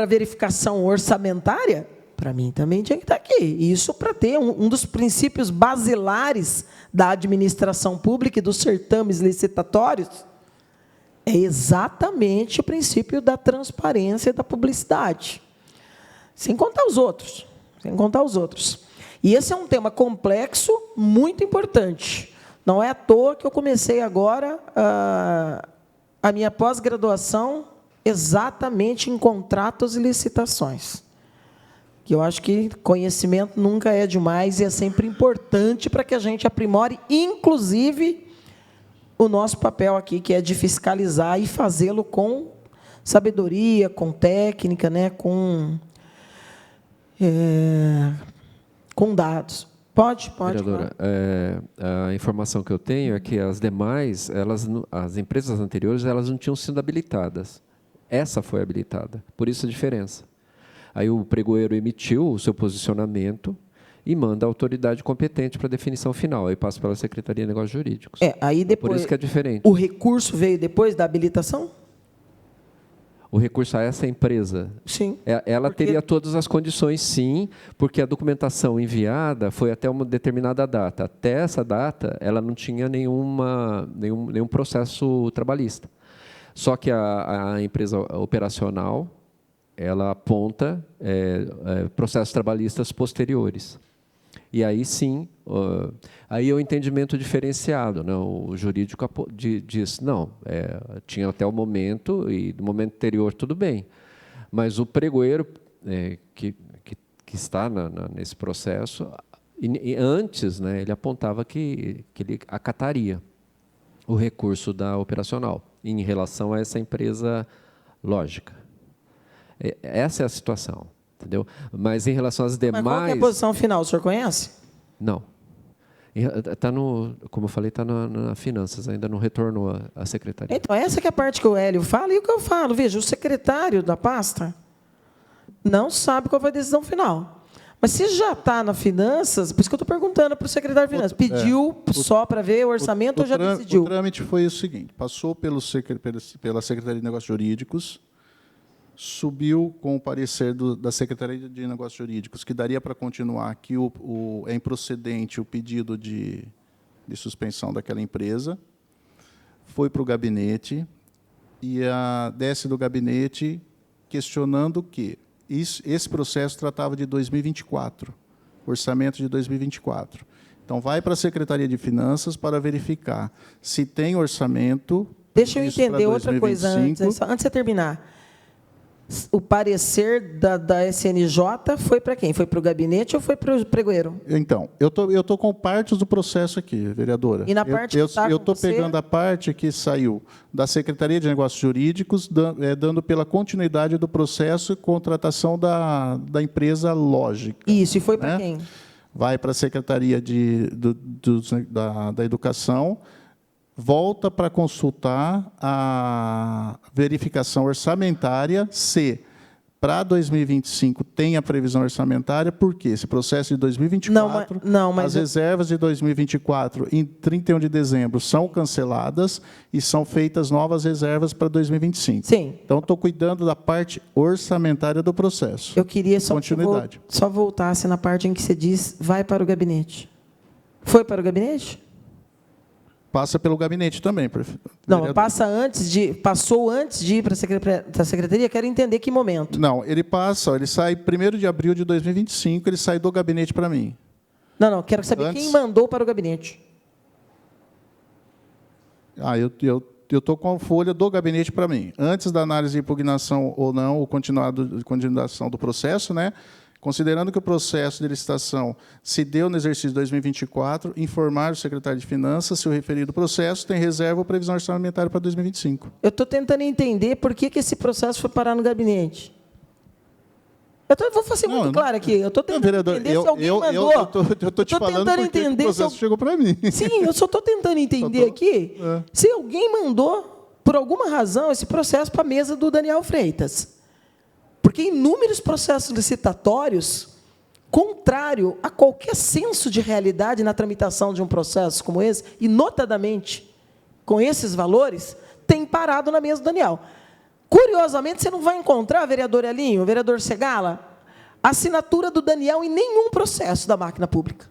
verificação orçamentária, para mim também tinha que estar aqui. Isso para ter um dos princípios basilares da administração pública e dos certames licitatórios é exatamente o princípio da transparência e da publicidade. Sem contar os outros. Sem contar os outros. E esse é um tema complexo, muito importante. Não é à toa que eu comecei agora a minha pós-graduação exatamente em contratos e licitações. Que eu acho que conhecimento nunca é demais e é sempre importante para que a gente aprimore, inclusive, o nosso papel aqui, que é de fiscalizar e fazê-lo com sabedoria, com técnica, né, com dados. Pode. Vereadora, a informação que eu tenho é que as demais, as empresas anteriores, elas não tinham sido habilitadas. Essa foi habilitada, por isso a diferença. Aí o pregoeiro emitiu o seu posicionamento e manda a autoridade competente para a definição final. Aí passa pela Secretaria de Negócios Jurídicos. Aí depois, por isso que é diferente. O recurso veio depois da habilitação? O recurso a essa empresa? Sim. Ela teria todas as condições, sim, porque a documentação enviada foi até uma determinada data. Até essa data, ela não tinha nenhum processo trabalhista. Só que a empresa operacional, ela aponta processos trabalhistas posteriores. E aí, sim, aí é o entendimento diferenciado. Né? O jurídico diz, não, tinha até o momento, e no momento anterior tudo bem. Mas o pregoeiro que está nesse processo, antes, né, ele apontava que ele acataria o recurso da operacional em relação a essa empresa lógica. Essa é a situação, entendeu? Mas em relação às demais... Mas qual que é a posição final? O senhor conhece? Não. Como eu falei, está na finanças, ainda não retornou à secretaria. Então, essa que é a parte que o Hélio fala e o que eu falo. Veja, o secretário da pasta não sabe qual foi a decisão final. Mas se já está na finanças, por isso que eu estou perguntando para o secretário de finanças, pediu só para ver o orçamento ou já decidiu? O trâmite foi o seguinte, passou pela Secretaria de Negócios Jurídicos, subiu com o parecer da Secretaria de Negócios Jurídicos, que daria para continuar que é improcedente o pedido de suspensão daquela empresa, foi para o gabinete, e desce do gabinete questionando que esse processo tratava de 2024, orçamento de 2024. Então, vai para a Secretaria de Finanças para verificar se tem orçamento. Deixa eu entender outra coisa antes de você terminar. O parecer da SNJ foi para quem? Foi para o gabinete ou foi para o pregoeiro? Então, eu tô com partes do processo aqui, vereadora. E na parte eu estou pegando a parte que saiu da Secretaria de Negócios Jurídicos, dando pela continuidade do processo e contratação da empresa Lógica. Isso, e foi para quem? Vai para a Secretaria da Educação, volta para consultar a verificação orçamentária, se para 2025 tem a previsão orçamentária, porque esse processo de 2024, as reservas de 2024, em 31 de dezembro, são canceladas e são feitas novas reservas para 2025. Sim. Então, estou cuidando da parte orçamentária do processo. Eu queria só voltasse na parte em que você diz, vai para o gabinete. Foi para o gabinete? Passa pelo gabinete também, prefeito. Não, passou antes de ir para a secretaria, quero entender que momento. Não, ele sai 1º de abril de 2025, ele sai do gabinete para mim. Não, quero saber quem mandou para o gabinete. Eu estou com a folha do gabinete para mim. Antes da análise de impugnação ou não, ou continuação do processo, né? Considerando que o processo de licitação se deu no exercício de 2024, informar o secretário de Finanças se o referido processo tem reserva ou previsão orçamentária para 2025. Eu estou tentando entender por que esse processo foi parar no gabinete. Vou fazer muito claro aqui. Eu estou tentando entender se alguém mandou. Eu estou te falando porque o processo chegou para mim. Sim, eu só estou tentando entender aqui se alguém mandou, por alguma razão, esse processo para a mesa do Daniel Freitas. Porque inúmeros processos licitatórios, contrário a qualquer senso de realidade na tramitação de um processo como esse, e notadamente com esses valores, têm parado na mesa do Daniel. Curiosamente, você não vai encontrar, vereador Elinho, vereador Segala, a assinatura do Daniel em nenhum processo da máquina pública.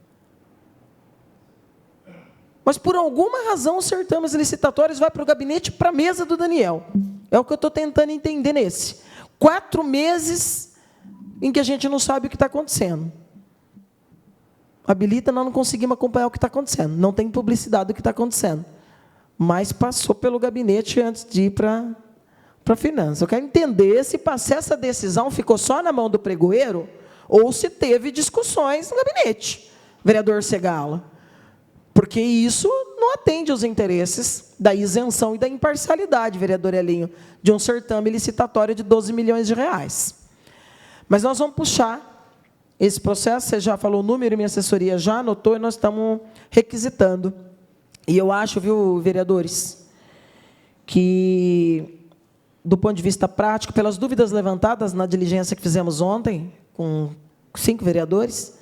Mas, por alguma razão, os certames licitatórios vai para o gabinete, para a mesa do Daniel. É o que eu estou tentando entender nesse. 4 meses em que a gente não sabe o que está acontecendo. Habilita, nós não conseguimos acompanhar o que está acontecendo. Não tem publicidade do que está acontecendo. Mas passou pelo gabinete antes de ir para a finança. Eu quero entender se essa decisão ficou só na mão do pregoeiro ou se teve discussões no gabinete, vereador Segala. Porque isso não atende aos interesses da isenção e da imparcialidade, vereador Elinho, de um certame licitatório de 12 milhões de reais. Mas nós vamos puxar esse processo, você já falou o número, minha assessoria já anotou, e nós estamos requisitando. E eu acho, viu, vereadores, que, do ponto de vista prático, pelas dúvidas levantadas na diligência que fizemos ontem, com 5 vereadores,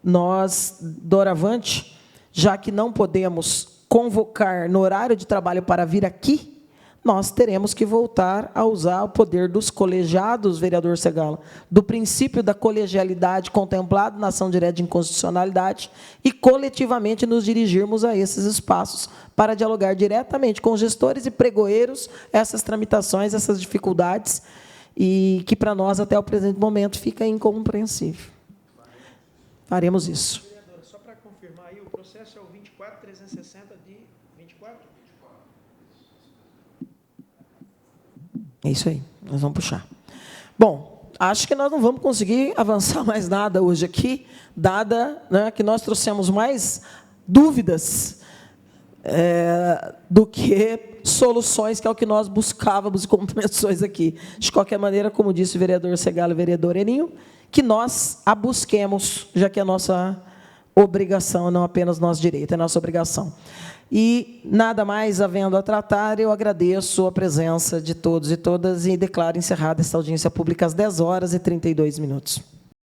nós, doravante, já que não podemos convocar no horário de trabalho para vir aqui, nós teremos que voltar a usar o poder dos colegiados, vereador Segala, do princípio da colegialidade contemplado na ação direta de inconstitucionalidade e coletivamente nos dirigirmos a esses espaços para dialogar diretamente com gestores e pregoeiros essas tramitações, essas dificuldades, e que para nós, até o presente momento, fica incompreensível. Faremos isso. Vereadora, só para confirmar aí, o processo é o 24.360 de 24? É isso aí, nós vamos puxar. Bom, acho que nós não vamos conseguir avançar mais nada hoje aqui, dada, né, que nós trouxemos mais dúvidas do que soluções, que é o que nós buscávamos e compreensões aqui. De qualquer maneira, como disse o vereador Segala e o vereador Eninho, que nós a busquemos, já que é nossa obrigação, não apenas nosso direito, é nossa obrigação. E, nada mais havendo a tratar, eu agradeço a presença de todos e todas e declaro encerrada esta audiência pública às 10h32.